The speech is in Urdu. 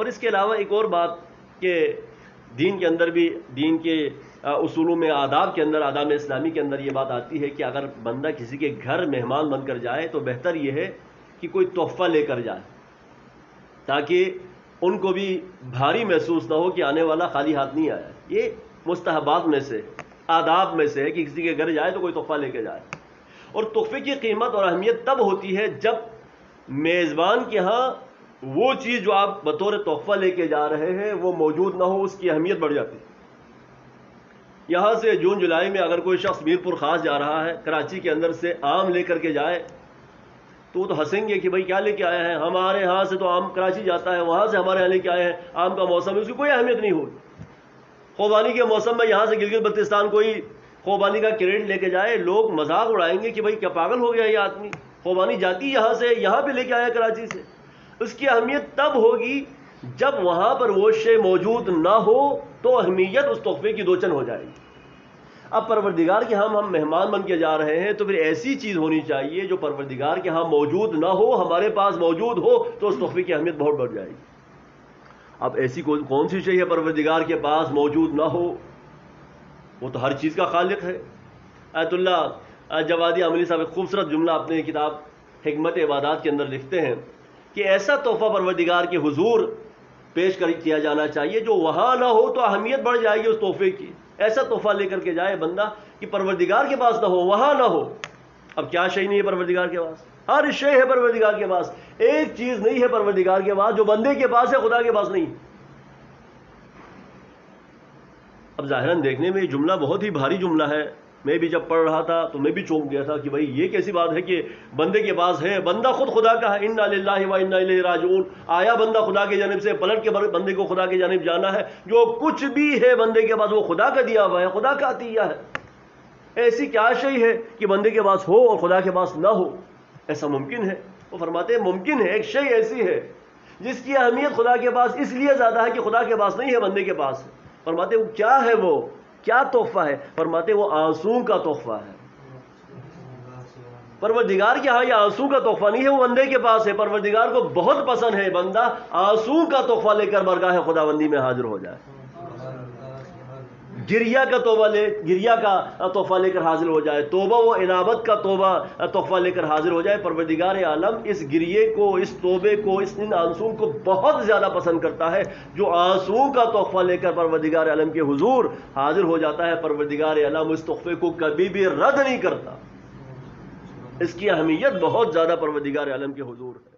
اور اس کے علاوہ ایک اور بات کہ دین کے اندر بھی، دین کے اصولوں میں، آداب کے اندر، آداب اسلامی کے اندر یہ بات آتی ہے کہ اگر بندہ کسی کے گھر مہمان بن کر جائے تو بہتر یہ ہے کہ کوئی تحفہ لے کر جائے، تاکہ ان کو بھی بھاری محسوس نہ ہو کہ آنے والا خالی ہاتھ نہیں آیا۔ یہ مستحبات میں سے، آداب میں سے ہے کہ کسی کے گھر جائے تو کوئی تحفہ لے کے جائے۔ اور تحفے کی قیمت اور اہمیت تب ہوتی ہے جب میزبان کے ہاں وہ چیز جو آپ بطور تحفہ لے کے جا رہے ہیں وہ موجود نہ ہو، اس کی اہمیت بڑھ جاتی ہے۔ یہاں سے جون جولائی میں اگر کوئی شخص میر پور خاص جا رہا ہے، کراچی کے اندر سے آم لے کر کے جائے تو وہ تو ہنسیں گے کہ بھائی کیا لے کے آیا ہے، ہمارے ہاں سے تو آم کراچی جاتا ہے، وہاں سے ہمارے یہاں لے کے آئے ہیں، آم کا موسم ہے، اس کی کوئی اہمیت نہیں ہوگی۔ خوبانی کے موسم میں یہاں سے گلگت بلتستان کوئی خوبانی کا کریٹ لے کے جائے، لوگ مذاق اڑائیں گے کہ بھائی کیا پاگل ہو گیا یہ آدمی، خوبانی جاتی یہاں سے، یہاں پہ لے کے آیا کراچی سے۔ اس کی اہمیت تب ہوگی جب وہاں پر وہ شے موجود نہ ہو تو اہمیت اس تحفے کی دوچن ہو جائے گی۔ اب پروردگار کے ہم مہمان بن کے جا رہے ہیں تو پھر ایسی چیز ہونی چاہیے جو پروردگار کے ہاں موجود نہ ہو، ہمارے پاس موجود ہو تو اس تحفے کی اہمیت بہت بڑھ جائے گی۔ اب ایسی کون سی شے ہے پروردگار کے پاس موجود نہ ہو؟ وہ تو ہر چیز کا خالق ہے۔ آیت اللہ جوادی عملی صاحب ایک خوبصورت جملہ اپنے کتاب حکمت عبادات کے اندر لکھتے ہیں کہ ایسا تحفہ پروردگار کے حضور پیش کیا جانا چاہیے جو وہاں نہ ہو تو اہمیت بڑھ جائے گی اس تحفے کی۔ ایسا تحفہ لے کر کے جائے بندہ کہ پروردگار کے پاس نہ ہو، وہاں نہ ہو۔ اب کیا شے نہیں ہے پروردگار کے پاس؟ ہر شے ہے پروردگار کے پاس، ایک چیز نہیں ہے پروردگار کے پاس جو بندے کے پاس ہے خدا کے پاس نہیں۔ اب ظاہراً دیکھنے میں یہ جملہ بہت ہی بھاری جملہ ہے، میں بھی جب پڑھ رہا تھا تو میں بھی چونک گیا تھا کہ بھائی یہ کیسی بات ہے کہ بندے کے پاس ہے، بندہ خود خدا کا ہے، انا للہ و انا الیہ راجعون۔ آیا بندہ خدا کی جانب سے، پلٹ کے بندے کو خدا کی جانب جانا ہے۔ جو کچھ بھی ہے بندے کے پاس وہ خدا کا دیا ہوا ہے، خدا کا عطیہ ہے۔ ایسی کیا شے ہے کہ بندے کے پاس ہو اور خدا کے پاس نہ ہو؟ ایسا ممکن ہے؟ وہ فرماتے ہیں ممکن ہے، ایک شے ایسی ہے جس کی اہمیت خدا کے پاس اس لیے زیادہ ہے کہ خدا کے پاس نہیں ہے، بندے کے پاس ہے۔ فرماتے وہ کیا ہے، وہ کیا تحفہ ہے؟ فرماتے وہ آنسو کا تحفہ ہے۔ پروردگار کے ہاں یہ آنسو کا تحفہ نہیں ہے، وہ بندے کے پاس ہے۔ پروردگار کو بہت پسند ہے بندہ آنسو کا تحفہ لے کر برگاہ خداوندی میں حاضر ہو جائے، گریا کا تحفہ لے کر حاضر ہو جائے، توبہ و انابت کا تحفہ لے کر حاضر ہو جائے۔ پروردگار عالم اس گریے کو، اس توبے کو، ان آنسو کو بہت زیادہ پسند کرتا ہے۔ جو آنسو کا تحفہ لے کر پروردگار عالم کے حضور حاضر ہو جاتا ہے، پروردگار عالم اس تحفے کو کبھی بھی رد نہیں کرتا۔ اس کی اہمیت بہت زیادہ پروردگار عالم کے حضور ہے۔